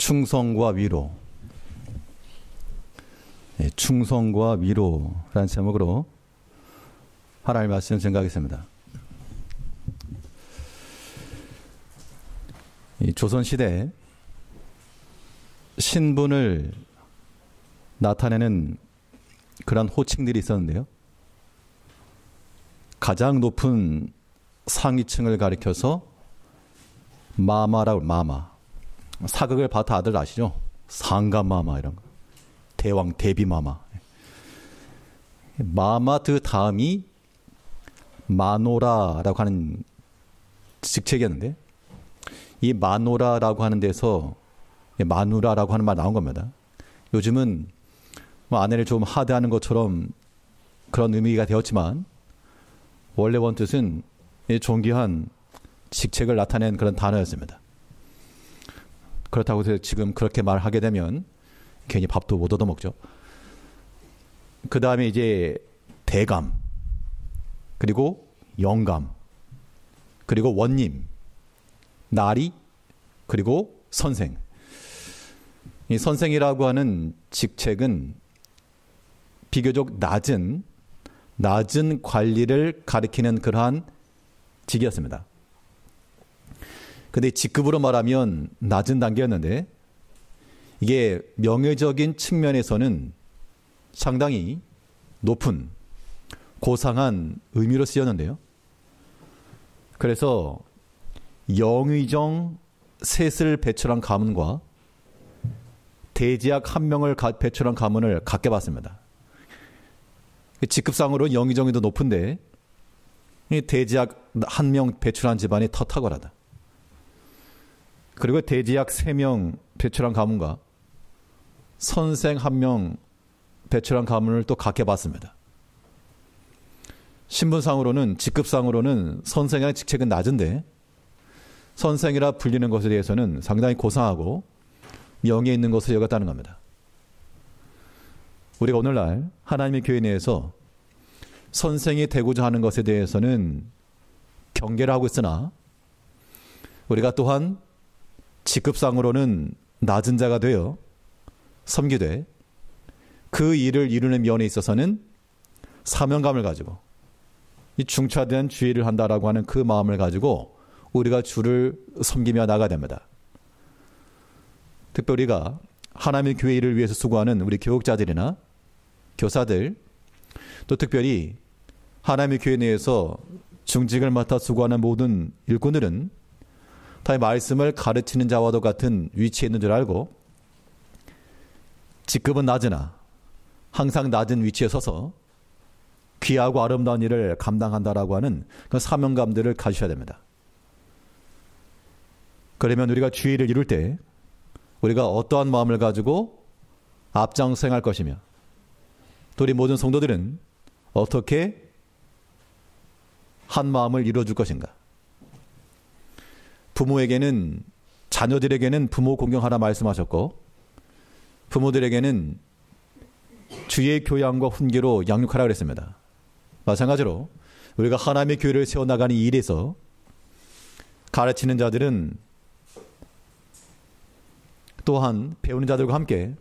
충성과 위로. 충성과 위로라는 제목으로 하나님의 말씀을 증거하겠습니다. 이 조선시대에 신분을 나타내는 그런 호칭들이 있었는데요. 가장 높은 상위층을 가리켜서 마마라고, 마마. 사극을 봐도 다들 아시죠? 상감마마 이런 거. 대왕 대비마마. 마마 그 다음이 마노라라고 하는 직책이었는데, 이 마노라라고 하는 데서 마누라라고 하는 말 나온 겁니다. 요즘은 뭐 아내를 좀 하대하는 것처럼 그런 의미가 되었지만, 원래 원뜻은 존귀한 직책을 나타낸 그런 단어였습니다. 그렇다고 해서 지금 그렇게 말하게 되면 괜히 밥도 못 얻어먹죠. 그 다음에 이제 대감, 그리고 영감, 그리고 원님, 나리, 그리고 선생. 이 선생이라고 하는 직책은 비교적 낮은 관리를 가리키는 그러한 직이었습니다. 근데 직급으로 말하면 낮은 단계였는데, 이게 명예적인 측면에서는 상당히 높은 고상한 의미로 쓰였는데요. 그래서 영의정 셋을 배출한 가문과 대지학 한 명을 배출한 가문을 갖게 봤습니다. 직급상으로 영의정이 더 높은데 대지학 한 명 배출한 집안이 더 탁월하다. 그리고 대지학 3명 배출한 가문과 선생 1명 배출한 가문을 또 갖게 봤습니다. 신분상으로는, 직급상으로는 선생의 직책은 낮은데, 선생이라 불리는 것에 대해서는 상당히 고상하고 명예 있는 것을 여겼다는 겁니다. 우리가 오늘날 하나님의 교회 내에서 선생이 되고자 하는 것에 대해서는 경계를 하고 있으나, 우리가 또한 직급상으로는 낮은 자가 되어 섬기되 그 일을 이루는 면에 있어서는 사명감을 가지고 이 중차대한 주의를 한다라고 하는 그 마음을 가지고 우리가 주를 섬기며 나가야 됩니다. 특별히 우리가 하나님의 교회 일을 위해서 수고하는 우리 교육자들이나 교사들, 또 특별히 하나님의 교회 내에서 중직을 맡아 수고하는 모든 일꾼들은 다 말씀을 가르치는 자와도 같은 위치에 있는 줄 알고, 직급은 낮으나 항상 낮은 위치에 서서 귀하고 아름다운 일을 감당한다라고 하는 그 사명감들을 가지셔야 됩니다. 그러면 우리가 주의를 이룰 때 우리가 어떠한 마음을 가지고 앞장서 행할 것이며, 또 우리 모든 성도들은 어떻게 한 마음을 이루어줄 것인가. 부모에게는, 자녀들에게는 부모 공경하라 말씀하셨고, 부모들에게는 주의 교양과 훈계로 양육하라 그랬습니다. 마찬가지로 우리가 하나님의 교회를 세워나가는 이 일에서 가르치는 자들은 또한 배우는 자들과 함께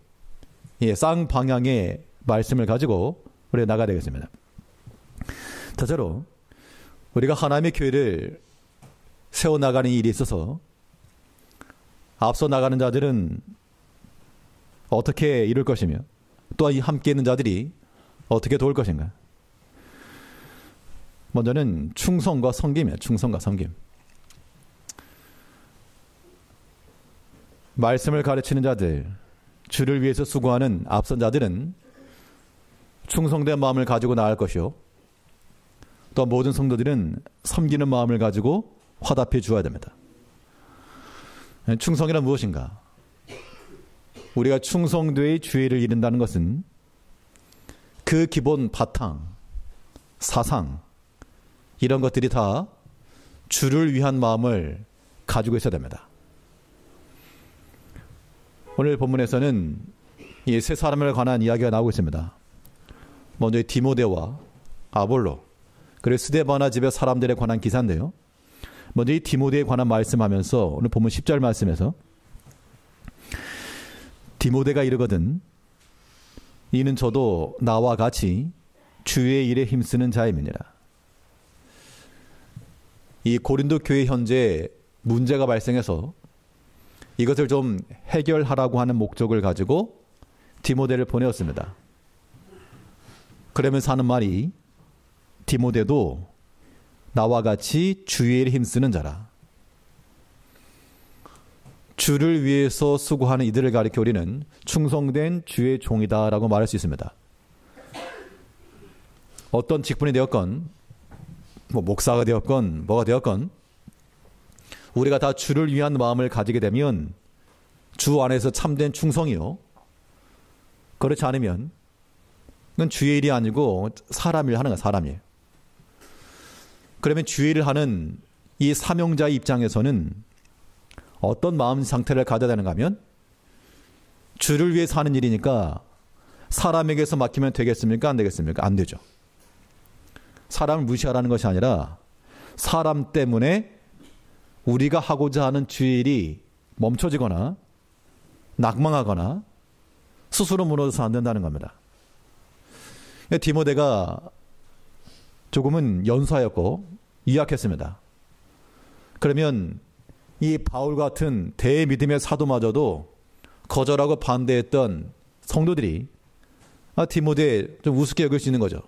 쌍방향의 말씀을 가지고 우리가 나가야 되겠습니다. 첫째로, 우리가 하나님의 교회를 세워나가는 일에 있어서 앞서 나가는 자들은 어떻게 이룰 것이며, 또 함께 있는 자들이 어떻게 도울 것인가. 먼저는 충성과 섬김이에요. 충성과 섬김. 말씀을 가르치는 자들, 주를 위해서 수고하는 앞선 자들은 충성된 마음을 가지고 나아갈 것이요, 또 모든 성도들은 섬기는 마음을 가지고 화답해 주어야 됩니다. 충성이란 무엇인가? 우리가 충성되의 주의를 이룬다는 것은 그 기본 바탕, 사상, 이런 것들이 다 주를 위한 마음을 가지고 있어야 됩니다. 오늘 본문에서는 이 세 사람에 관한 이야기가 나오고 있습니다. 먼저 디모데와 아볼로, 그리고 스데바나 집의 사람들에 관한 기사인데요. 먼저 이 디모데에 관한 말씀하면서 오늘 본문 10절 말씀에서 디모데가 이르거든 이는 저도 나와 같이 주의 일에 힘쓰는 자임이니라. 이 고린도 교회 현재 문제가 발생해서 이것을 좀 해결하라고 하는 목적을 가지고 디모데를 보내었습니다. 그러면서 하는 말이 디모데도 나와 같이 주의 일에 힘쓰는 자라. 주를 위해서 수고하는 이들을 가리켜 우리는 충성된 주의 종이다라고 말할 수 있습니다. 어떤 직분이 되었건 목사가 되었건 뭐가 되었건 우리가 다 주를 위한 마음을 가지게 되면 주 안에서 참된 충성이요. 그렇지 않으면 그건 주의 일이 아니고 사람 일 하는 거야. 사람 일. 그러면 주의 일을 하는 이 사명자의 입장에서는 어떤 마음 상태를 가져야 되는가 하면 주를 위해서 하는 일이니까 사람에게서 맡기면 되겠습니까? 안 되겠습니까? 안 되죠. 사람을 무시하라는 것이 아니라 사람 때문에 우리가 하고자 하는 주의 일이 멈춰지거나 낙망하거나 스스로 무너져서 안 된다는 겁니다. 디모데가 조금은 연소하였고 유약했습니다. 그러면 이 바울 같은 대믿음의 사도마저도 거절하고 반대했던 성도들이 디모데 좀 우습게 여길 수 있는 거죠.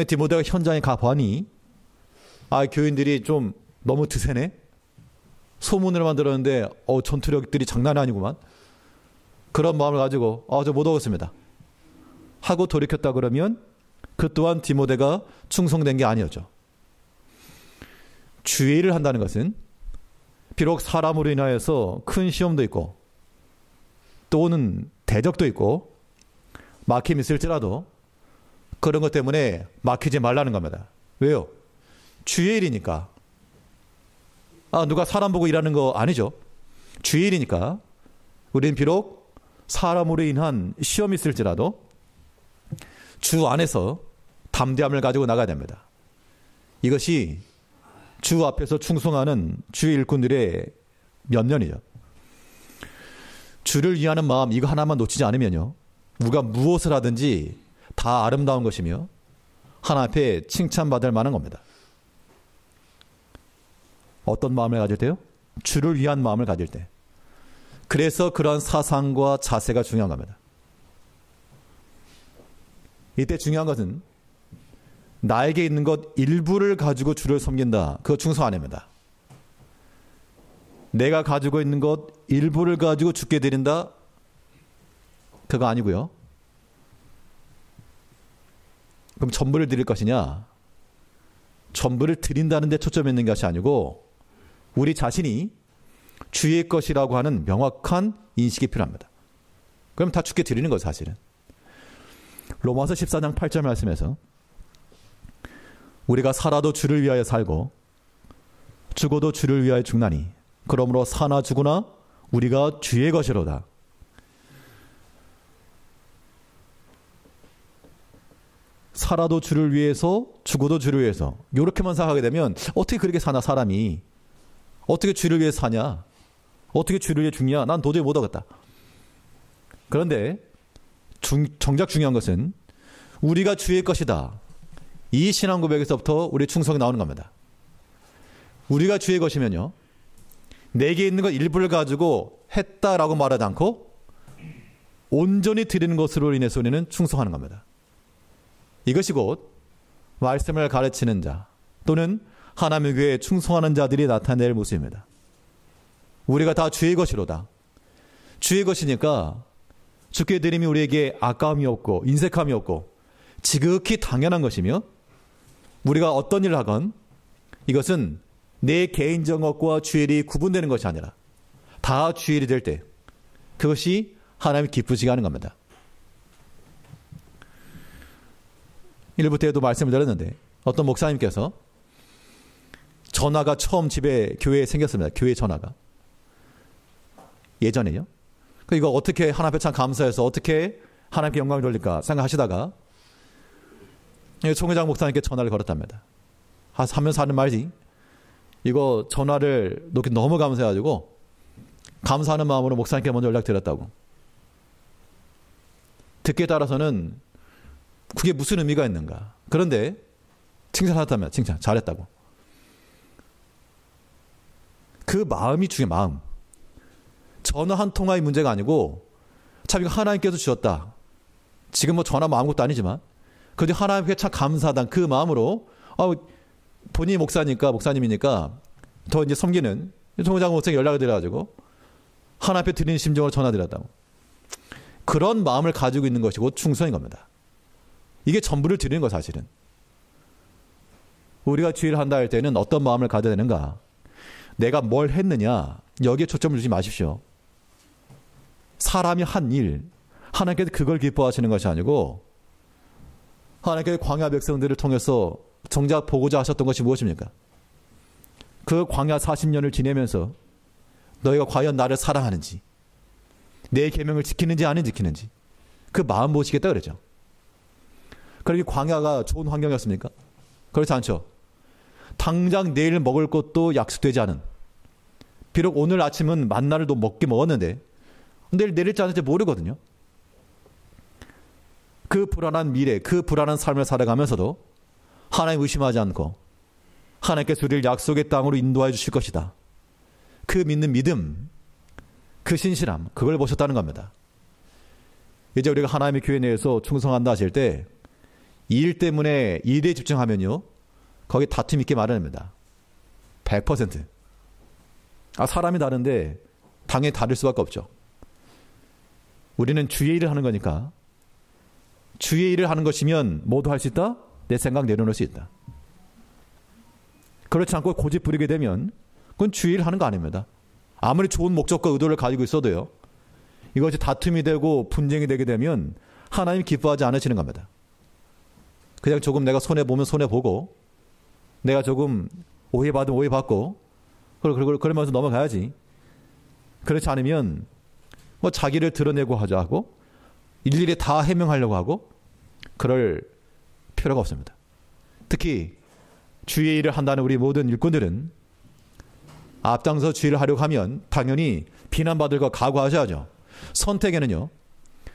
디모데가 현장에 가보니 교인들이 좀 너무 드세네. 소문으로만 들었는데 전투력들이 장난이 아니구만. 그런 마음을 가지고 저 못 오겠습니다 하고 돌이켰다 그러면 그 또한 디모데가 충성된 게 아니었죠. 주의 일을 한다는 것은 비록 사람으로 인하여서 큰 시험도 있고 또는 대적도 있고 막힘이 있을지라도 그런 것 때문에 막히지 말라는 겁니다. 왜요? 주의 일이니까. 누가 사람 보고 일하는 거 아니죠. 주의 일이니까 우리는 비록 사람으로 인한 시험이 있을지라도 주 안에서 담대함을 가지고 나가야 됩니다. 이것이 주 앞에서 충성하는 주의 일꾼들의 면면이죠. 주를 위하는 마음 이거 하나만 놓치지 않으면요. 우리가 무엇을 하든지 다 아름다운 것이며 하나님 앞에 칭찬받을 만한 겁니다. 어떤 마음을 가질 때요? 주를 위한 마음을 가질 때. 그래서 그러한 사상과 자세가 중요한 겁니다. 이때 중요한 것은 나에게 있는 것 일부를 가지고 주를 섬긴다. 그거 충성 아닙니다. 내가 가지고 있는 것 일부를 가지고 주께 드린다. 그거 아니고요. 그럼 전부를 드릴 것이냐? 전부를 드린다는 데 초점이 있는 것이 아니고 우리 자신이 주의 것이라고 하는 명확한 인식이 필요합니다. 그럼 다 주께 드리는 거죠, 사실은. 로마서 14장 8절 말씀에서 우리가 살아도 주를 위하여 살고 죽어도 주를 위하여 죽나니 그러므로 사나 죽으나 우리가 주의 것이로다. 살아도 주를 위해서 죽어도 주를 위해서 이렇게만 생각하게 되면 어떻게 그렇게 사나 사람이 어떻게 주를 위해 사냐 어떻게 주를 위해 죽냐 난 도저히 못하겠다. 그런데 정작 중요한 것은 우리가 주의 것이다. 이 신앙 고백에서부터 우리의 충성이 나오는 겁니다. 우리가 주의 것이면요. 내게 있는 것 일부를 가지고 했다라고 말하지 않고 온전히 드리는 것으로 인해서 우리는 충성하는 겁니다. 이것이 곧 말씀을 가르치는 자 또는 하나님의 교회에 충성하는 자들이 나타낼 모습입니다. 우리가 다 주의 것이로다. 주의 것이니까 주께 드림이 우리에게 아까움이 없고 인색함이 없고 지극히 당연한 것이며 우리가 어떤 일을 하건 이것은 내 개인적 것과 주의 일이 구분되는 것이 아니라 다 주의 일이 될 때 그것이 하나님이 기쁘시게 하는 겁니다. 일부 때에도 말씀을 드렸는데 어떤 목사님께서 전화가 처음 교회에 생겼습니다. 교회 전화가. 예전에요. 이거 어떻게 하나님 앞에 참 감사해서 어떻게 하나님께 영광을 돌릴까 생각하시다가 총회장 목사님께 전화를 걸었답니다. 하면서 하는 말이 이거 전화를 놓기 너무 감사해가지고 감사하는 마음으로 목사님께 먼저 연락드렸다고. 듣기에 따라서는 그게 무슨 의미가 있는가. 그런데 칭찬하다면 칭찬 잘했다고. 그 마음이 중요해. 마음. 전화 한 통화의 문제가 아니고 참 이거 하나님께서 주셨다. 지금 뭐 전화 뭐 아무것도 아니지만 그저 하나님께 참 감사하다. 그 마음으로 본인이 목사님이니까 더 이제 섬기는 총장 목사님 연락을 드려가지고 하나님 앞에 드리는 심정으로 전화드렸다고. 그런 마음을 가지고 있는 것이 곧 충성인 겁니다. 이게 전부를 드리는 거 사실은. 우리가 주의를 한다 할 때는 어떤 마음을 가져야 되는가. 내가 뭘 했느냐 여기에 초점을 두지 마십시오. 사람이 한 일 하나님께서 그걸 기뻐하시는 것이 아니고 하나님께서 광야 백성들을 통해서 정작 보고자 하셨던 것이 무엇입니까? 그 광야 40년을 지내면서 너희가 과연 나를 사랑하는지 내 계명을 지키는지 안 지키는지 그 마음 보시겠다 그러죠. 그렇게 광야가 좋은 환경이었습니까? 그렇지 않죠. 당장 내일 먹을 것도 약속되지 않은, 비록 오늘 아침은 만나를 또 먹었는데 내일 내릴지 않을지 모르거든요. 그 불안한 미래, 그 불안한 삶을 살아가면서도 하나님 의심하지 않고 하나님께서 우리를 약속의 땅으로 인도해 주실 것이다. 그 믿는 믿음, 그 신실함, 그걸 보셨다는 겁니다. 이제 우리가 하나님의 교회 내에서 충성한다 하실 때 이 일 때문에 일에 집중하면요 거기 다툼 있게 마련입니다. 100%. 사람이 다른데 당연히 다를 수밖에 없죠. 우리는 주의 일을 하는 거니까 주의 일을 하는 것이면 모두 할 수 있다? 내 생각 내려놓을 수 있다. 그렇지 않고 고집 부리게 되면 그건 주의 일을 하는 거 아닙니다. 아무리 좋은 목적과 의도를 가지고 있어도요 이것이 다툼이 되고 분쟁이 되게 되면 하나님 기뻐하지 않으시는 겁니다. 그냥 조금 내가 손해보면 손해보고 내가 조금 오해받으면 오해받고 그러면서 넘어가야지. 그렇지 않으면 뭐 자기를 드러내고 하자고 일일이 다 해명하려고 하고 그럴 필요가 없습니다. 특히 주의 일을 한다는 우리 모든 일꾼들은 앞장서 주의를 하려고 하면 당연히 비난받을 거 각오하셔야죠. 선택에는요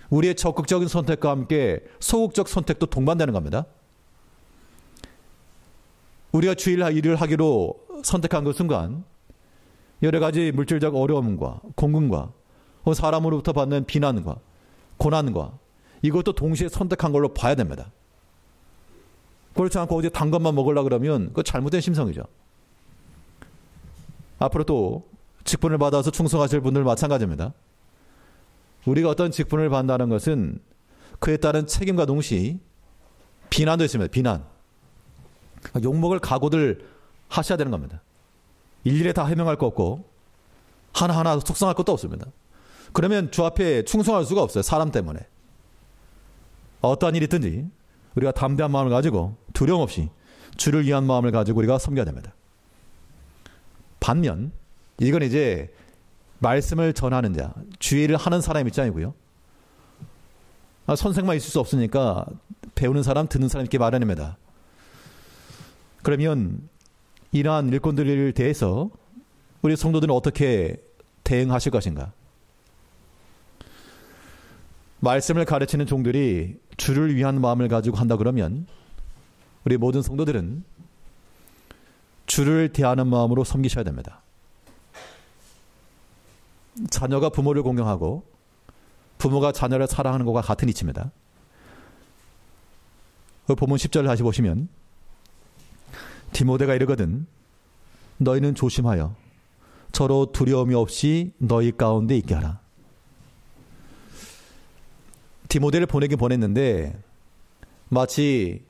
우리의 적극적인 선택과 함께 소극적 선택도 동반되는 겁니다. 우리가 주일 일을 하기로 선택한 그 순간 여러 가지 물질적 어려움과 공금과 사람으로부터 받는 비난과 고난과 이것도 동시에 선택한 걸로 봐야 됩니다. 그렇지 않고 어제 단 것만 먹으려고 그러면 그거 잘못된 심성이죠. 앞으로 또 직분을 받아서 충성하실 분들 마찬가지입니다. 우리가 어떤 직분을 받는다는 것은 그에 따른 책임과 동시에 비난도 있습니다. 비난. 욕먹을 각오들 하셔야 되는 겁니다. 일일이 다 해명할 거 없고 하나하나 속상할 것도 없습니다. 그러면 주 앞에 충성할 수가 없어요. 사람 때문에. 어떠한 일이 있든지 우리가 담대한 마음을 가지고 두려움 없이 주를 위한 마음을 가지고 우리가 섬겨야 됩니다. 반면 이건 이제 말씀을 전하는 자, 주의를 하는 사람 입장이고요. 선생만 있을 수 없으니까 배우는 사람, 듣는 사람 있게 마련입니다. 그러면 이러한 일꾼들에 대해서 우리 성도들은 어떻게 대응하실 것인가? 말씀을 가르치는 종들이 주를 위한 마음을 가지고 한다 그러면 우리 모든 성도들은 주를 대하는 마음으로 섬기셔야 됩니다. 자녀가 부모를 공경하고 부모가 자녀를 사랑하는 것과 같은 이치입니다. 그 본문 10절을 다시 보시면 디모데가 이르거든 너희는 조심하여 서로 두려움이 없이 너희 가운데 있게 하라. 디모데를 보내긴 보냈는데 마치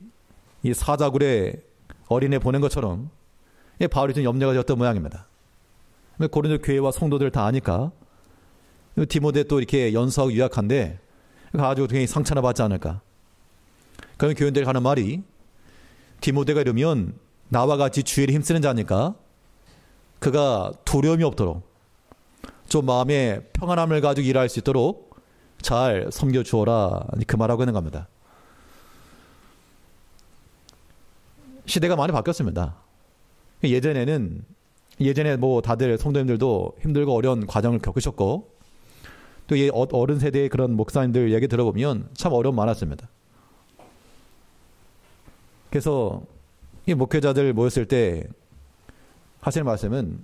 이 사자굴에 어린애 보낸 것처럼 바울이 좀 염려가 되었던 모양입니다. 고린도 교회와 성도들 다 아니까 디모데 또 이렇게 연소하고 유약한데 가지고 굉장히 상처나 받지 않을까. 그러면 교인들이 하는 말이 디모데가 이러면 나와 같이 주의를 힘쓰는 자니까 그가 두려움이 없도록 좀 마음에 평안함을 가지고 일할 수 있도록 잘 섬겨주어라. 그 말하고 있는 겁니다. 시대가 많이 바뀌었습니다. 예전에는 예전에 뭐 다들 성도님들도 힘들고 어려운 과정을 겪으셨고 또 이 어른 세대의 그런 목사님들 얘기 들어보면 참 어려움 많았습니다. 그래서 이 목회자들 모였을 때 하시는 말씀은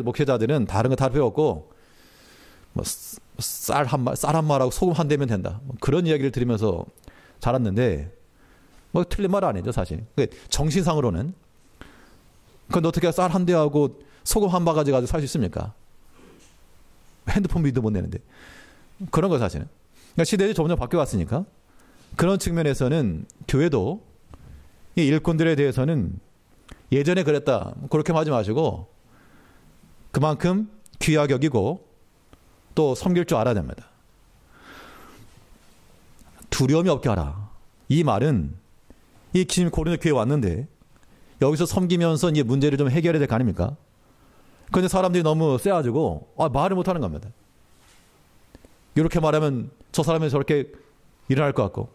목회자들은 다른 거 다 필요 없고 뭐 쌀 한 말하고 소금 한 대면 된다. 그런 이야기를 들으면서 자랐는데 뭐 틀린 말 아니죠 사실. 정신상으로는 그건 어떻게 쌀 한 대하고 소금 한 바가지 가지고 살 수 있습니까? 핸드폰 비도 못 내는데 그런 거 사실은. 그러니까 시대가 점점 바뀌어왔으니까 그런 측면에서는 교회도 이 일꾼들에 대해서는 예전에 그랬다 그렇게 하지 마시고 그만큼 귀하게 여기고 또 섬길 줄 알아야 됩니다. 두려움이 없게 하라. 이 말은 이 지금 고린도 교회에 왔는데 여기서 섬기면서 이제 문제를 좀 해결해야 될 거 아닙니까? 그런데 사람들이 너무 세가지고 말을 못하는 겁니다. 이렇게 말하면 저 사람이 저렇게 일어날 것 같고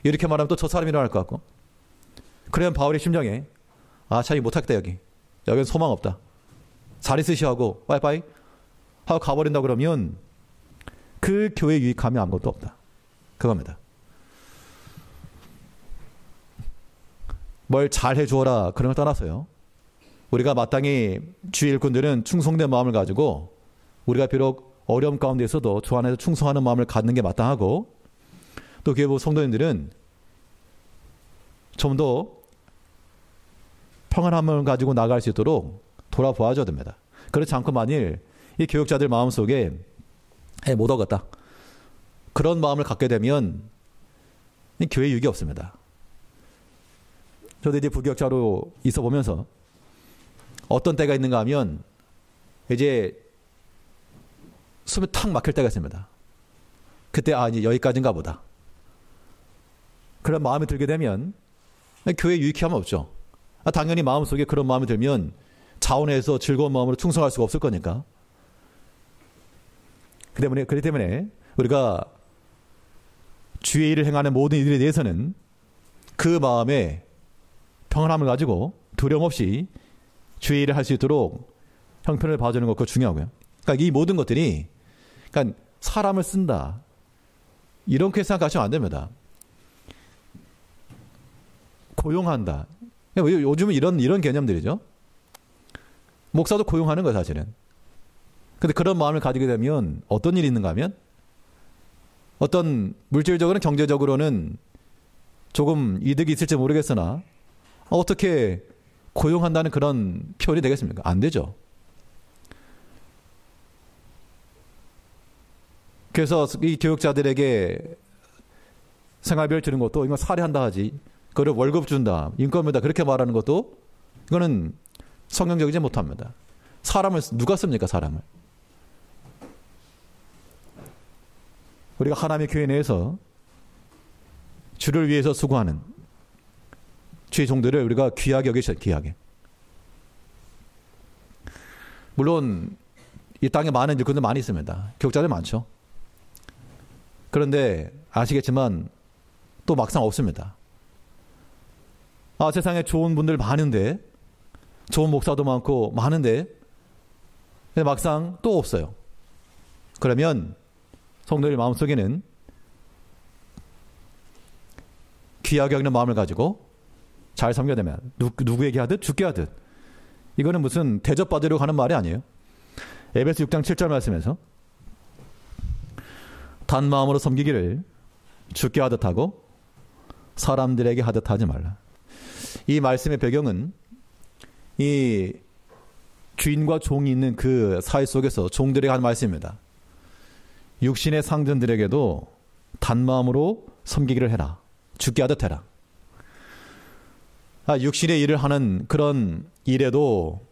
이렇게 말하면 또 저 사람이 일어날 것 같고 그러면 바울의 심정에 자기 못하겠다 여기는 소망 없다. 잘 있으시오 하고 빠이빠이 하고 가버린다 그러면 그 교회에 유익함이 아무것도 없다. 그겁니다. 뭘 잘 해주어라 그런 걸 떠나서요. 우리가 마땅히 주의 일꾼들은 충성된 마음을 가지고 우리가 비록 어려움 가운데 있어도 주 안에서 충성하는 마음을 갖는 게 마땅하고 또 교회 성도님들은 좀 더 평안함을 가지고 나갈 수 있도록 돌아보아줘야 됩니다. 그렇지 않고 만일 이 교육자들 마음속에 못 얻었다. 그런 마음을 갖게 되면 교회 유익이 없습니다. 저도 이제 부교육자로 있어 보면서 어떤 때가 있는가 하면 이제 숨이 탁 막힐 때가 있습니다. 그때 이제 여기까지인가 보다. 그런 마음이 들게 되면 교회에 유익함은 없죠. 당연히 마음속에 그런 마음이 들면 자원해서 즐거운 마음으로 충성할 수가 없을 거니까. 그렇기 때문에 우리가 주의 일을 행하는 모든 이들에 대해서는 그 마음에 평안함을 가지고 두려움 없이 주의 일을 할 수 있도록 형편을 봐주는 것도 중요하고요. 그러니까 이 모든 것들이 그러니까 사람을 쓴다. 이렇게 생각하시면 안 됩니다. 고용한다. 요즘은 이런 개념들이죠. 목사도 고용하는 거예요, 사실은. 근데 그런 마음을 가지게 되면 어떤 일이 있는가 하면 어떤 물질적으로는 경제적으로는 조금 이득이 있을지 모르겠으나 어떻게 고용한다는 그런 표현이 되겠습니까? 안 되죠. 그래서 이 교육자들에게 생활비를 주는 것도 이건 살해한다 하지. 그걸 월급 준다. 인건비다. 그렇게 말하는 것도 이거는 성경적이지 못합니다. 사람을 누가 씁니까? 사람을. 우리가 하나님의 교회 내에서 주를 위해서 수고하는 주의 종들을 우리가 귀하게 여기셔. 귀하게. 물론 이 땅에 많은 일꾼들 많이 있습니다. 교육자들 많죠. 그런데 아시겠지만 또 막상 없습니다. 세상에 좋은 분들 많은데 좋은 목사도 많고 많은데 근데 막상 또 없어요. 그러면 성도들 마음속에는 귀하게 여기는 마음을 가지고 잘 섬겨야 되면 누구에게 하듯 죽게 하듯 이거는 무슨 대접받으려고 하는 말이 아니에요. 에베소 6장 7절 말씀에서 단 마음으로 섬기기를 죽게 하듯 하고 사람들에게 하듯 하지 말라. 이 말씀의 배경은 이 주인과 종이 있는 그 사회 속에서 종들에게 한 말씀입니다. 육신의 상전들에게도 단마음으로 섬기기를 해라. 죽게 하듯 해라. 육신의 일을 하는 그런 일에도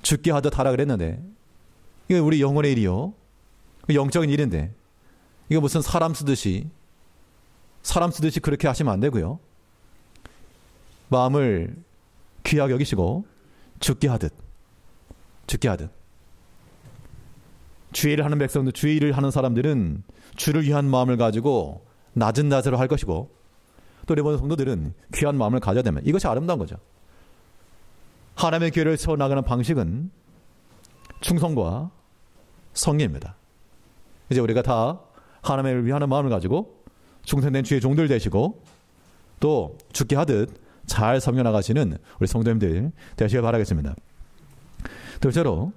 죽게 하듯 하라 그랬는데 이거 우리 영혼의 일이요. 영적인 일인데 이거 무슨 사람 쓰듯이 그렇게 하시면 안 되고요. 마음을 귀하게 여기시고 죽게 하듯 주의 일을 하는 백성들, 주의 일을 하는 사람들은 주를 위한 마음을 가지고 낮은 자세로 할 것이고 또 우리 모든 성도들은 귀한 마음을 가져야 됩니다. 이것이 아름다운 거죠. 하나님의 교회를 세워나가는 방식은 충성과 성례입니다. 이제 우리가 다 하나님을 위하는 마음을 가지고 충성된 주의 종들 되시고 또 죽게 하듯 잘 섬겨나가시는 우리 성도님들 되시길 바라겠습니다. 둘째로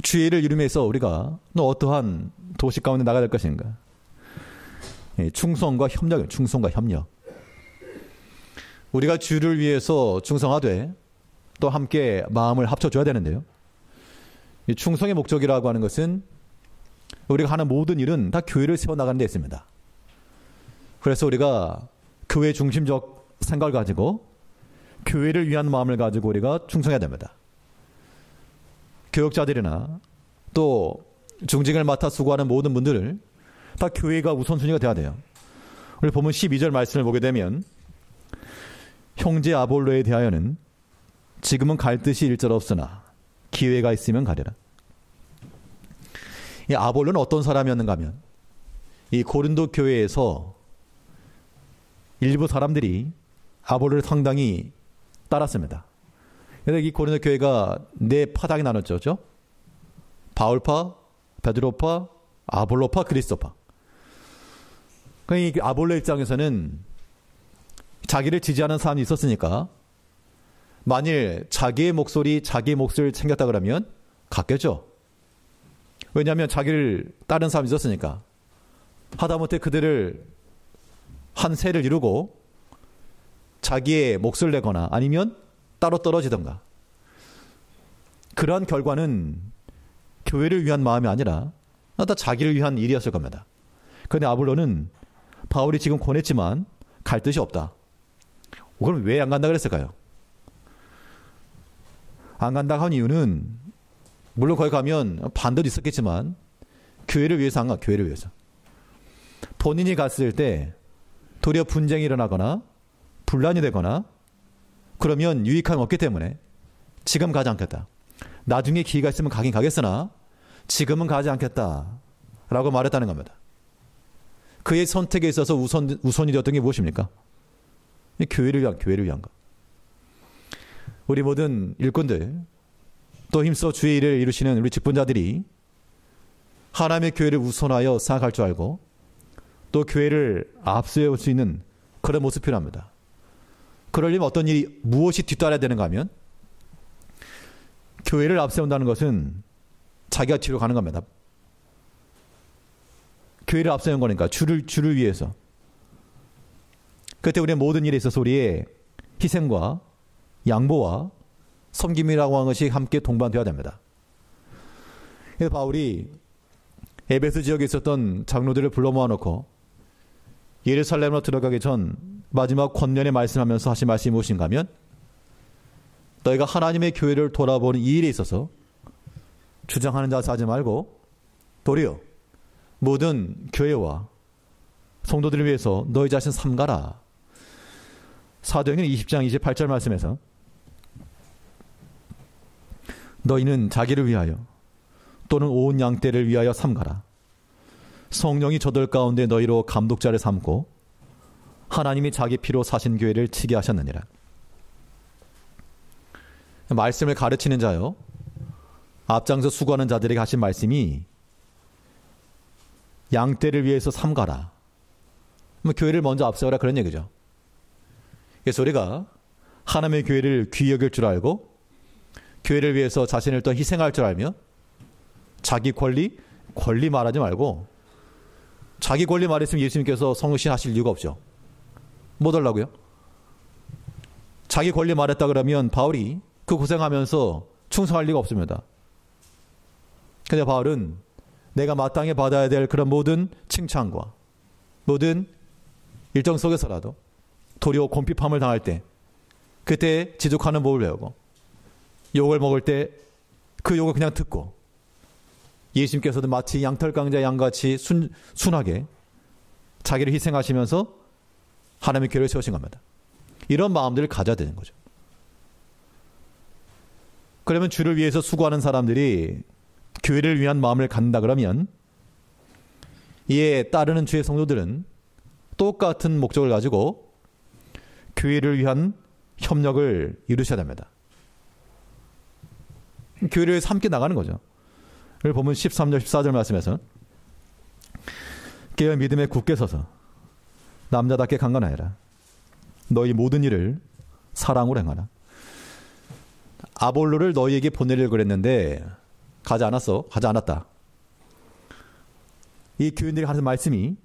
주의를 이루면서 우리가 또 어떠한 도시 가운데 나가야 될 것인가? 충성과 협력이에요. 충성과 협력. 우리가 주를 위해서 충성하되 또 함께 마음을 합쳐줘야 되는데요. 이 충성의 목적이라고 하는 것은 우리가 하는 모든 일은 다 교회를 세워나가는 데 있습니다. 그래서 우리가 교회 중심적 생각을 가지고 교회를 위한 마음을 가지고 우리가 충성해야 됩니다. 교역자들이나 또 중직을 맡아 수고하는 모든 분들을 다 교회가 우선순위가 돼야 돼요. 우리 보면 12절 말씀을 보게 되면 형제 아볼로에 대하여는 지금은 갈 뜻이 일절없으나 기회가 있으면 가리라. 이 아볼로는 어떤 사람이었는가 하면 이 고린도 교회에서 일부 사람들이 아볼로를 상당히 따랐습니다. 그래서 이 고린도 교회가 네 파당이 나눴죠. 바울파, 베드로파, 아볼로파, 그리스도파. 그러니까 이 아볼로 입장에서는 자기를 지지하는 사람이 있었으니까 만일 자기의 목소리, 자기의 몫을 챙겼다 그러면 갔겠죠. 왜냐하면 자기를 따른 사람이 있었으니까. 하다못해 그들을 한 세를 이루고 자기의 몫을 내거나 아니면 따로 떨어지던가. 그러한 결과는 교회를 위한 마음이 아니라 다 자기를 위한 일이었을 겁니다. 그런데 아볼로는 바울이 지금 권했지만 갈 뜻이 없다. 그럼 왜 안 간다 그랬을까요? 안 간다고 한 이유는 물론 거기 가면 반대도 있었겠지만 교회를 위해서 안 가. 교회를 위해서. 본인이 갔을 때 도리어 분쟁이 일어나거나 분란이 되거나 그러면 유익함이 없기 때문에 지금 가지 않겠다. 나중에 기회가 있으면 가긴 가겠으나 지금은 가지 않겠다 라고 말했다는 겁니다. 그의 선택에 있어서 우선이 되었던 게 무엇입니까? 교회를 위한 것. 우리 모든 일꾼들 또 힘써 주의 일을 이루시는 우리 직분자들이 하나님의 교회를 우선하여 생각할 줄 알고 또 교회를 앞세울 수 있는 그런 모습이 필요합니다. 그러려면 어떤 일이 무엇이 뒤따라야 되는가 하면 교회를 앞세운다는 것은 자기가 뒤로 가는 겁니다. 교회를 앞세운 거니까 주를 위해서. 그때 우리의 모든 일에 있어서 우리의 희생과 양보와 섬김이라고 하는 것이 함께 동반되어야 됩니다. 그래서 바울이 에베소 지역에 있었던 장로들을 불러 모아놓고 예루살렘으로 들어가기 전 마지막 권면에 말씀하면서 하신 말씀이 무엇인가 하면 너희가 하나님의 교회를 돌아보는 이 일에 있어서 주장하는 자세 하지 말고 도리어 모든 교회와 성도들을 위해서 너희 자신 삼가라. 사도행전 20장 28절 말씀에서 너희는 자기를 위하여 또는 온 양떼를 위하여 삼가라. 성령이 저들 가운데 너희로 감독자를 삼고 하나님이 자기 피로 사신 교회를 치게 하셨느니라. 말씀을 가르치는 자요 앞장서 수고하는 자들에게 하신 말씀이 양떼를 위해서 삼가라. 교회를 먼저 앞세워라 그런 얘기죠. 그래서 우리가 하나님의 교회를 귀히 여길 줄 알고 교회를 위해서 자신을 또 희생할 줄 알며 자기 권리 말하지 말고 자기 권리 말했으면 예수님께서 성육신 하실 이유가 없죠. 못 하려고요? 자기 권리 말했다 그러면 바울이 그 고생하면서 충성할 리가 없습니다. 근데 바울은 내가 마땅히 받아야 될 그런 모든 칭찬과 모든 일정 속에서라도 도리어 곰핍함을 당할 때 그때 지족하는 법을 배우고 욕을 먹을 때 그 욕을 그냥 듣고 예수님께서도 마치 양털 강자 양같이 순하게 자기를 희생하시면서 하나님의 교회를 세우신 겁니다. 이런 마음들을 가져야 되는 거죠. 그러면 주를 위해서 수고하는 사람들이 교회를 위한 마음을 갖는다 그러면 이에 따르는 주의 성도들은 똑같은 목적을 가지고 교회를 위한 협력을 이루셔야 됩니다. 교회를 함께 나가는 거죠. 를 보면 13절 14절 말씀에서 깨어 믿음에 굳게 서서 남자답게 강건하여라. 너희 모든 일을 사랑으로 행하라. 아볼로를 너희에게 보내려고 그랬는데 가지 않았다. 이 교인들이 하는 말씀이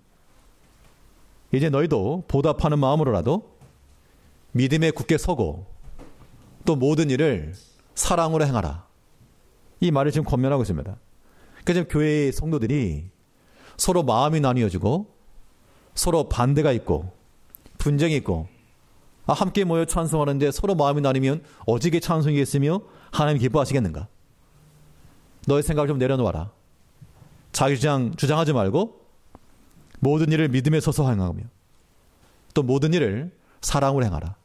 이제 너희도 보답하는 마음으로라도 믿음에 굳게 서고 또 모든 일을 사랑으로 행하라. 이 말을 지금 권면하고 있습니다. 그래서 교회의 성도들이 서로 마음이 나뉘어지고 서로 반대가 있고 분쟁이 있고 함께 모여 찬송하는데 서로 마음이 나뉘면 어찌게 찬송이겠으며 하나님 기뻐하시겠는가? 너의 생각을 좀 내려놓아라. 자기 주장하지 말고 모든 일을 믿음에 서서 행하며 또 모든 일을 사랑으로 행하라.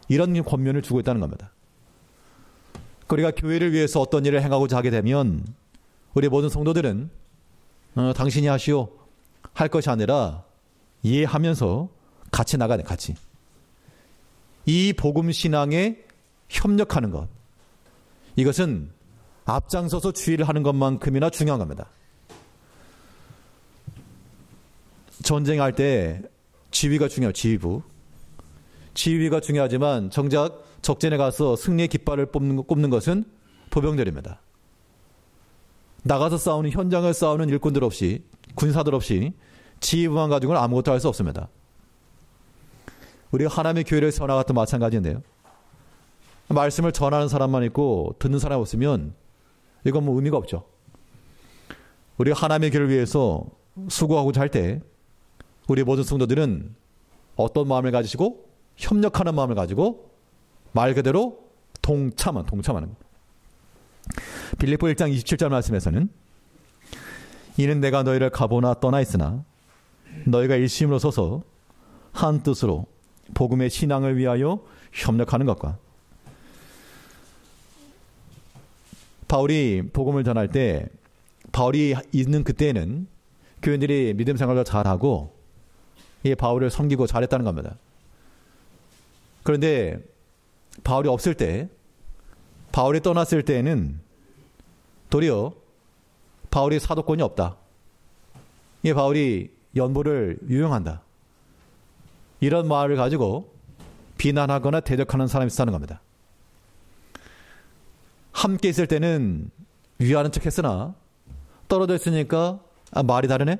이런 권면을 주고 있다는 겁니다. 우리가 교회를 위해서 어떤 일을 행하고자 하게 되면 우리 모든 성도들은 당신이 하시오 할 것이 아니라 이해하면서 같이 나가야 돼. 같이. 이 복음 신앙에 협력하는 것. 이것은 앞장서서 주의를 하는 것만큼이나 중요한 겁니다. 전쟁할 때 지휘가 중요해요. 지휘부. 지휘가 중요하지만 정작 적진에 가서 승리의 깃발을 꼽는 것은 보병들입니다. 나가서 싸우는 현장을 싸우는 일꾼들 없이 군사들 없이 지휘부만 가지고는 아무것도 할 수 없습니다. 우리가 하나님의 교회를 세워나갔던 마찬가지인데요. 말씀을 전하는 사람만 있고 듣는 사람이 없으면 이건 뭐 의미가 없죠. 우리가 하나님의 교회를 위해서 수고하고자 할 때 우리 모든 성도들은 어떤 마음을 가지시고 협력하는 마음을 가지고 말 그대로 동참하는 겁니다. 빌립보 1장 27절 말씀에서는 이는 내가 너희를 가보나 떠나 있으나 너희가 일심으로 서서 한 뜻으로 복음의 신앙을 위하여 협력하는 것과 바울이 복음을 전할 때 바울이 있는 그때에는 교인들이 믿음 생활을 잘하고 바울을 섬기고 잘했다는 겁니다. 그런데 바울이 없을 때 바울이 떠났을 때에는 도리어 바울이 사도권이 없다. 바울이 연보를 유용한다. 이런 말을 가지고 비난하거나 대적하는 사람이 있다는 겁니다. 함께 있을 때는 위하는 척 했으나 떨어져 있으니까 말이 다르네?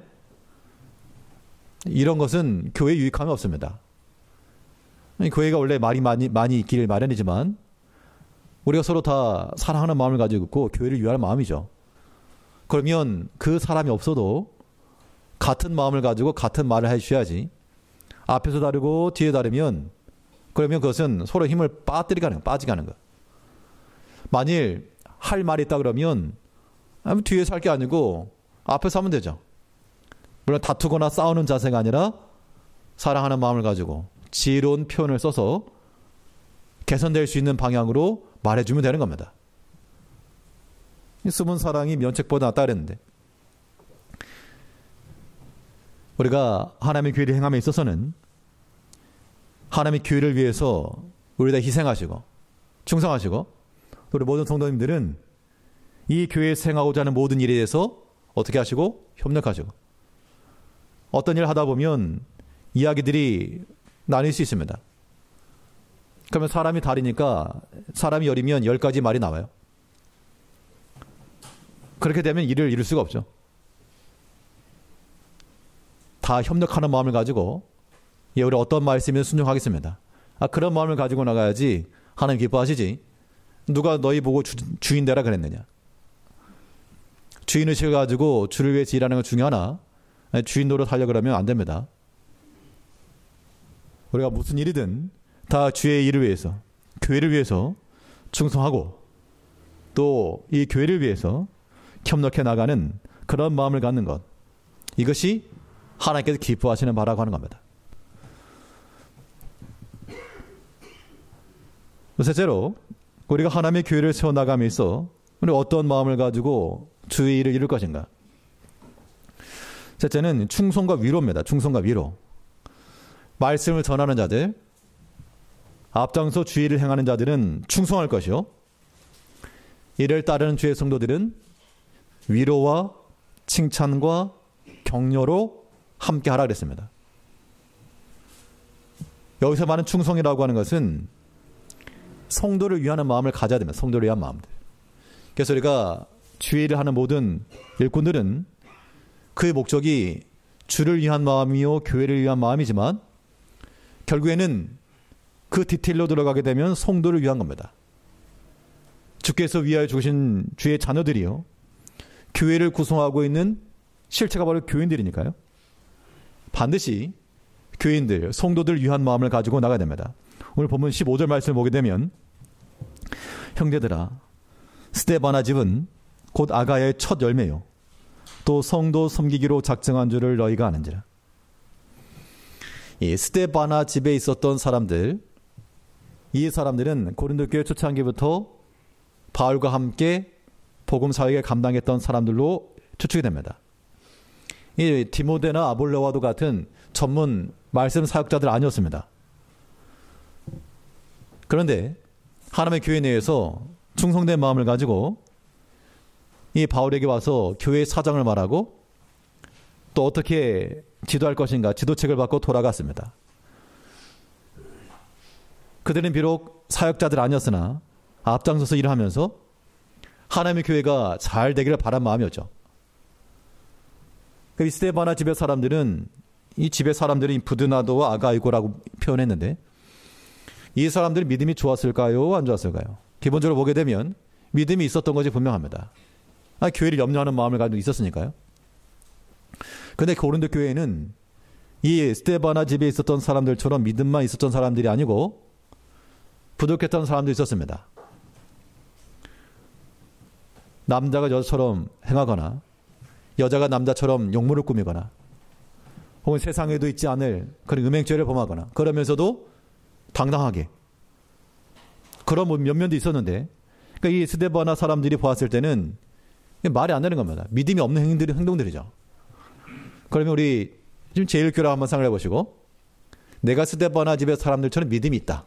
이런 것은 교회에 유익함이 없습니다. 교회가 원래 말이 많이 있기를 마련이지만 우리가 서로 다 사랑하는 마음을 가지고 있고 교회를 위하는 마음이죠. 그러면 그 사람이 없어도 같은 마음을 가지고 같은 말을 해주셔야지. 앞에서 다르고 뒤에 다르면 그러면 그것은 서로 힘을 빠지게 하는 거야. 만일 할 말이 있다 그러면 뒤에서 할 게 아니고 앞에서 하면 되죠. 물론 다투거나 싸우는 자세가 아니라 사랑하는 마음을 가지고 지혜로운 표현을 써서 개선될 수 있는 방향으로 말해주면 되는 겁니다. 숨은 사랑이 면책보다 낫다 그랬는데 우리가 하나님의 교회를 행함에 있어서는 하나님의 교회를 위해서 우리 다 희생하시고 충성하시고 우리 모든 성도님들은 이 교회에서 행하고자 하는 모든 일에 대해서 어떻게 하시고 협력하시고 어떤 일을 하다 보면 이야기들이 나뉠 수 있습니다. 그러면 사람이 다르니까 사람이 10이면 10가지 말이 나와요. 그렇게 되면 일을 이룰 수가 없죠. 다 협력하는 마음을 가지고 우리 어떤 말씀이면 순종하겠습니다. 그런 마음을 가지고 나가야지 하나님 기뻐하시지. 누가 너희 보고 주인 되라 그랬느냐. 주인의식을 가지고 주를 위해서 일하는 건 중요하나 주인 노릇 하려고 그러면 안 됩니다. 우리가 무슨 일이든 다 주의 일을 위해서 교회를 위해서 충성하고 또 이 교회를 위해서 협력해 나가는 그런 마음을 갖는 것, 이것이 하나님께서 기뻐하시는 바라고 하는 겁니다. 셋째로 우리가 하나님의 교회를 세워나감에 있어 우리 어떤 마음을 가지고 주의 일을 이룰 것인가. 셋째는 충성과 위로입니다. 충성과 위로. 말씀을 전하는 자들, 앞장서 주의 일을 행하는 자들은 충성할 것이요 이를 따르는 주의 성도들은 위로와 칭찬과 격려로 함께하라 그랬습니다. 여기서 말하는 충성이라고 하는 것은 성도를 위하는 마음을 가져야 됩니다. 성도를 위한 마음들. 그래서 우리가 주의 일을 하는 모든 일꾼들은 그의 목적이 주를 위한 마음이요 교회를 위한 마음이지만 결국에는 그 디테일로 들어가게 되면 성도를 위한 겁니다. 주께서 위하여 주신 주의 자녀들이요 교회를 구성하고 있는 실체가 바로 교인들이니까요. 반드시 교인들, 성도들 위한 마음을 가지고 나가야 됩니다. 오늘 본문 15절 말씀을 보게 되면 형제들아 스데바나 집은 곧 아가야의 첫 열매요 또 성도 섬기기로 작정한 줄을 너희가 아는지라. 이 스데바나 집에 있었던 사람들, 이 사람들은 고린도 교회 초창기부터 바울과 함께 복음 사역에 감당했던 사람들로 추측이 됩니다. 이 디모데나 아볼로와도 같은 전문 말씀 사역자들 아니었습니다. 그런데 하나님의 교회 내에서 충성된 마음을 가지고 이 바울에게 와서 교회의 사정을 말하고 또 어떻게 지도할 것인가 지도책을 받고 돌아갔습니다. 그들은 비록 사역자들 아니었으나 앞장서서 일을 하면서 하나님의 교회가 잘 되기를 바란 마음이었죠. 이 스데바나 집의 사람들은 이 집의 사람들이 부드나도와 아가이고라고 표현했는데 이 사람들이 믿음이 좋았을까요? 안 좋았을까요? 기본적으로 보게 되면 믿음이 있었던 것이 분명합니다. 교회를 염려하는 마음을 가지고 있었으니까요. 그런데 고린도 교회에는 이 스데바나 집에 있었던 사람들처럼 믿음만 있었던 사람들이 아니고 부족했던 사람도 있었습니다. 남자가 여자처럼 행하거나 여자가 남자처럼 용모를 꾸미거나 혹은 세상에도 있지 않을 그런 음행죄를 범하거나 그러면서도 당당하게 그런 면면도 있었는데 그러니까 이 스데바나 사람들이 보았을 때는 말이 안 되는 겁니다. 믿음이 없는 행동들이죠. 그러면 우리 지금 제1교라 한번 생각해 보시고 내가 스데바나 집의 사람들처럼 믿음이 있다.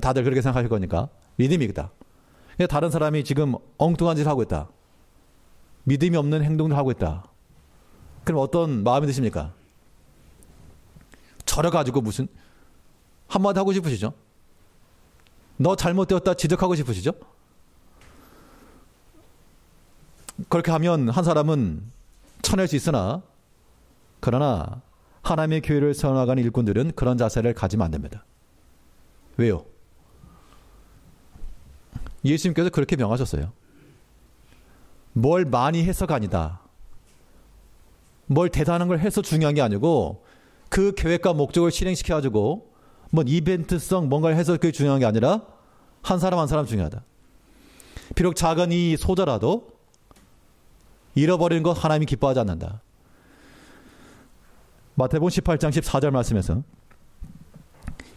다들 그렇게 생각하실 거니까 믿음이 있다. 다른 사람이 지금 엉뚱한 짓을 하고 있다. 믿음이 없는 행동을 하고 있다. 그럼 어떤 마음이 드십니까? 저려가지고 무슨 한마디 하고 싶으시죠? 너 잘못되었다 지적하고 싶으시죠? 그렇게 하면 한 사람은 쳐낼 수 있으나 그러나 하나님의 교회를 세워나가는 일꾼들은 그런 자세를 가지면 안 됩니다. 왜요? 예수님께서 그렇게 명하셨어요. 뭘 많이 해서가 아니다. 뭘 대단한 걸 해서 중요한 게 아니고 그 계획과 목적을 실행시켜가지고 뭐 이벤트성 뭔가를 해서 그게 중요한 게 아니라 한 사람 한 사람 중요하다. 비록 작은 이 소자라도 잃어버리는 것 하나님이 기뻐하지 않는다. 마태복음 18장 14절 말씀에서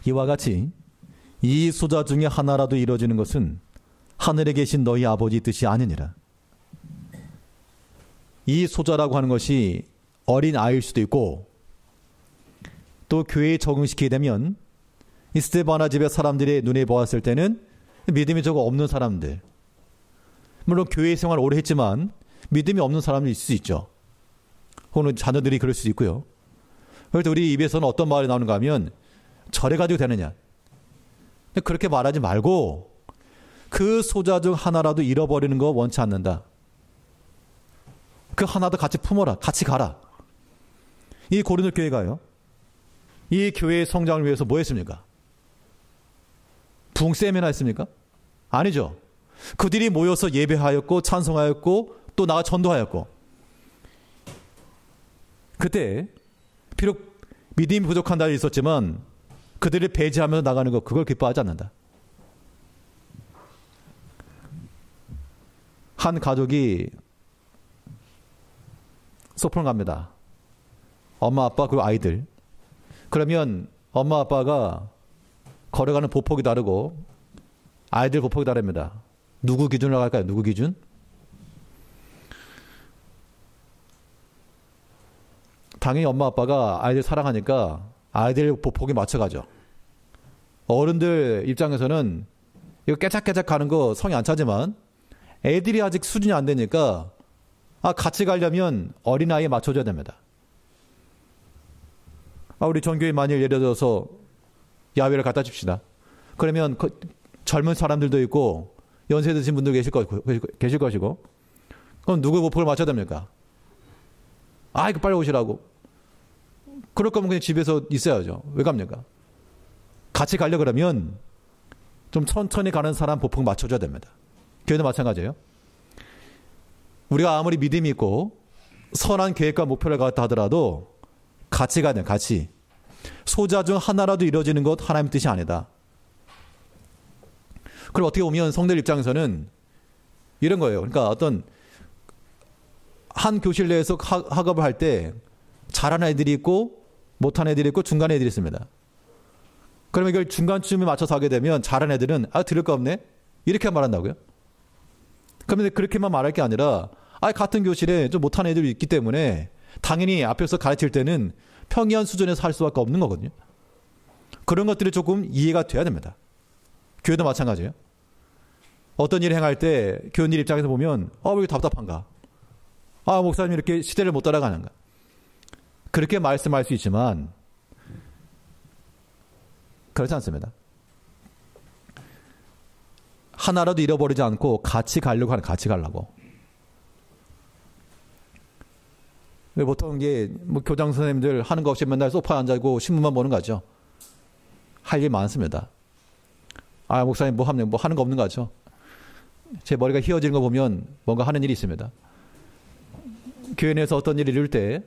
이와 같이 이 소자 중에 하나라도 이루어지는 것은 하늘에 계신 너희 아버지 뜻이 아니니라. 이 소자라고 하는 것이 어린 아이일 수도 있고 또 교회에 적응시키게 되면 이 스데바나 집의 사람들의 눈에 보았을 때는 믿음이 조금 없는 사람들, 물론 교회 생활 오래 했지만 믿음이 없는 사람이 있을 수 있죠. 혹은 자녀들이 그럴 수도 있고요. 그래서 우리 입에서는 어떤 말이 나오는가 하면 저래가지고 되느냐. 그렇게 말하지 말고 그 소자 중 하나라도 잃어버리는 거 원치 않는다. 그 하나도 같이 품어라. 같이 가라. 이 고린도 교회가요. 이 교회의 성장을 위해서 뭐 했습니까? 붕세미나 했습니까? 아니죠. 그들이 모여서 예배하였고 찬송하였고 또 나가 전도하였고 그때 비록 믿음이 부족한 날이 있었지만 그들을 배제하면서 나가는 것 그걸 기뻐하지 않는다. 한 가족이 소풍을 갑니다. 엄마 아빠 그리고 아이들. 그러면 엄마 아빠가 걸어가는 보폭이 다르고 아이들 보폭이 다릅니다. 누구 기준으로 갈까요? 누구 기준? 당연히 엄마 아빠가 아이들 사랑하니까 아이들 보폭에 맞춰가죠. 어른들 입장에서는 이거 깨작깨작 가는 거 성이 안 차지만 애들이 아직 수준이 안 되니까 같이 가려면 어린아이에 맞춰줘야 됩니다. 우리 전교회 만일 예를 들어서 야외를 갖다 줍시다. 그러면 젊은 사람들도 있고 연세 드신 분도 계실 것이고 그럼 누구 목표를 맞춰야 됩니까? 이거 빨리 오시라고. 그럴 거면 그냥 집에서 있어야죠. 왜 갑니까? 같이 가려 그러면 좀 천천히 가는 사람 보폭 맞춰줘야 됩니다. 교회도 마찬가지예요. 우리가 아무리 믿음이 있고 선한 계획과 목표를 갖다 하더라도 같이 가야 돼요. 같이. 소자 중 하나라도 이루어지는 것 하나님의 뜻이 아니다. 그럼 어떻게 보면 성도들 입장에서는 이런 거예요. 그러니까 어떤 한 교실 내에서 학업을 할 때 잘하는 애들이 있고 못하는 애들이 있고 중간에 애들이 있습니다. 그러면 이걸 중간쯤에 맞춰서 하게 되면 잘하는 애들은 들을 거 없네? 이렇게 말한다고요? 그러면 그렇게만 말할 게 아니라 같은 교실에 좀 못하는 애들이 있기 때문에 당연히 앞에서 가르칠 때는 평이한 수준에서 할 수밖에 없는 거거든요. 그런 것들이 조금 이해가 돼야 됩니다. 교회도 마찬가지예요. 어떤 일을 행할 때 교인들 입장에서 보면 왜 이렇게 답답한가? 목사님 이렇게 시대를 못 따라가는가? 그렇게 말씀할 수 있지만 그렇지 않습니다. 하나라도 잃어버리지 않고 같이 가려고. 보통 이게 교장 선생님들 하는 거 없이 맨날 소파에 앉아있고 신문만 보는 거죠. 할 일 많습니다. 목사님 뭐 하는 거 없는 거 같죠? 제 머리가 휘어지는 거 보면 뭔가 하는 일이 있습니다. 교회 내에서 어떤 일을 이룰 때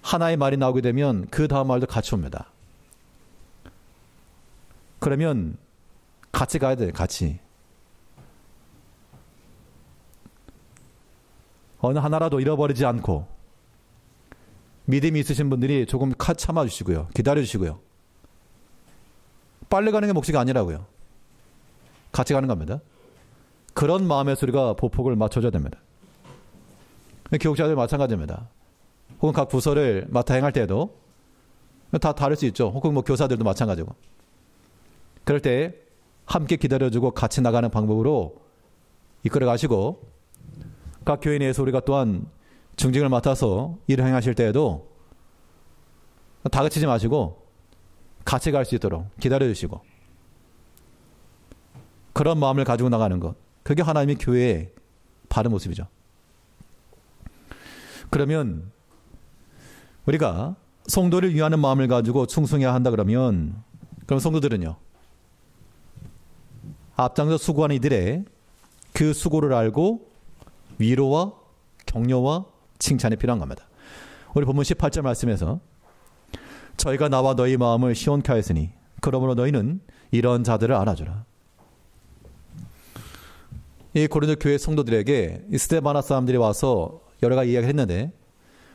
하나의 말이 나오게 되면 그 다음 말도 같이 옵니다. 그러면 같이 가야 돼요. 같이. 어느 하나라도 잃어버리지 않고 믿음이 있으신 분들이 조금 참아주시고요. 기다려주시고요. 빨리 가는 게 목적이 아니라고요. 같이 가는 겁니다. 그런 마음에서 우리가 보폭을 맞춰줘야 됩니다. 교육자들 마찬가지입니다. 혹은 각 부서를 맡아 행할 때도 다 다를 수 있죠. 혹은 교사들도 마찬가지고. 그럴 때 함께 기다려주고 같이 나가는 방법으로 이끌어 가시고 각 교회 내에서 우리가 또한 중직을 맡아서 일을 행하실 때에도 다그치지 마시고 같이 갈 수 있도록 기다려주시고 그런 마음을 가지고 나가는 것. 그게 하나님의 교회의 바른 모습이죠. 그러면 우리가 성도를 위하는 마음을 가지고 충성해야 한다 그러면 그럼 성도들은요. 앞장서 수고하는 이들의 그 수고를 알고 위로와 격려와 칭찬이 필요한 겁니다. 우리 본문 18절 말씀에서 저희가 나와 너희 마음을 시원케 하였으니 그러므로 너희는 이런 자들을 알아주라. 이 고린도 교회 성도들에게 이 스데바나 사람들이 와서 여러 가지 이야기를 했는데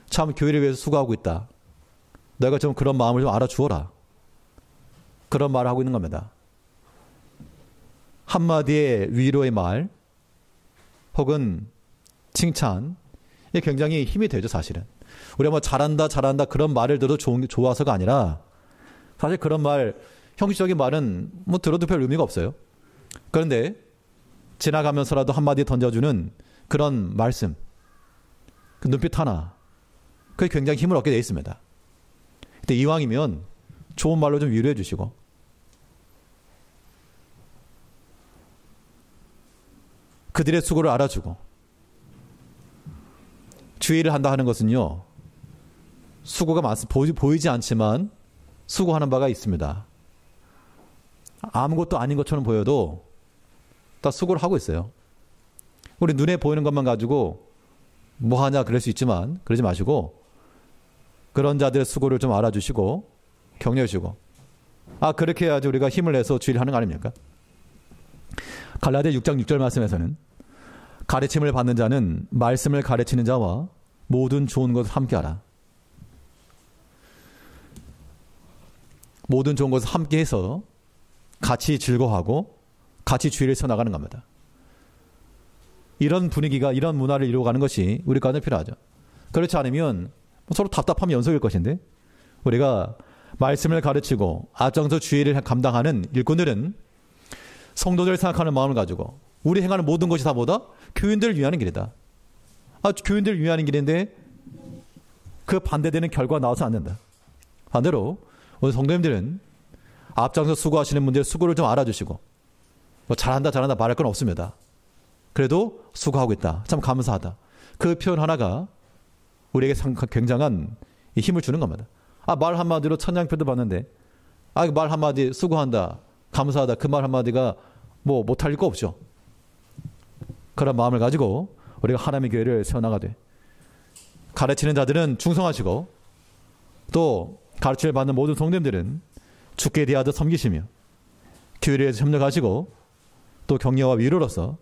참 교회를 위해서 수고하고 있다. 너희가 좀 그런 마음을 좀 알아주어라. 그런 말을 하고 있는 겁니다. 한마디의 위로의 말 혹은 칭찬 이게 굉장히 힘이 되죠. 사실은. 우리가 잘한다 그런 말을 들어도 좋아서가 아니라 사실 그런 말 형식적인 말은 들어도 별 의미가 없어요. 그런데 지나가면서라도 한마디 던져주는 그런 말씀 그 눈빛 하나 그게 굉장히 힘을 얻게 되어 있습니다. 근데 이왕이면 좋은 말로 좀 위로해 주시고 그들의 수고를 알아주고 주의를 한다 하는 것은요. 수고가 보이지 않지만 수고하는 바가 있습니다. 아무것도 아닌 것처럼 보여도 다 수고를 하고 있어요. 우리 눈에 보이는 것만 가지고 뭐 하냐 그럴 수 있지만 그러지 마시고 그런 자들의 수고를 좀 알아주시고 격려해 주시고 그렇게 해야지 우리가 힘을 내서 주의를 하는 거 아닙니까? 갈라디아 6장 6절 말씀에서는 가르침을 받는 자는 말씀을 가르치는 자와 모든 좋은 것을 함께하라. 모든 좋은 것을 함께해서 같이 즐거워하고 같이 주의를 써나가는 겁니다. 이런 분위기가 이런 문화를 이루어가는 것이 우리 가운데 필요하죠. 그렇지 않으면 서로 답답함이 연속일 것인데 우리가 말씀을 가르치고 앞장서 주의를 감당하는 일꾼들은 성도들을 생각하는 마음을 가지고 우리 행하는 모든 것이 다 뭐다? 교인들을 위하는 길이다. 교인들을 위하는 길인데 그 반대되는 결과가 나와서 안 된다. 반대로 오늘 성도님들은 앞장서 수고하시는 분들의 수고를 좀 알아주시고 뭐 잘한다 말할 건 없습니다. 그래도 수고하고 있다. 참 감사하다. 그 표현 하나가 우리에게 굉장한 힘을 주는 겁니다. 말 한마디로 천냥표도 받는데 말 한마디 수고한다. 감사하다. 그 말 한마디가 뭐 못할 거 없죠. 그런 마음을 가지고 우리가 하나님의 교회를 세워나가되 가르치는 자들은 충성하시고 또 가르침을 받는 모든 성도님들은 주께 대하여 섬기시며 교회를 위해서 협력하시고 또 격려와 위로로서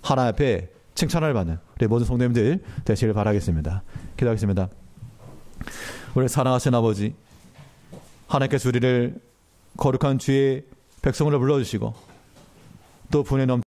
하나님 앞에 칭찬을 받는 우리 모든 성도님들 되시길 바라겠습니다. 기도하겠습니다. 우리 사랑하신 아버지, 하나님께서 우리를 거룩한 주의 백성으로 불러주시고 또 분에 넘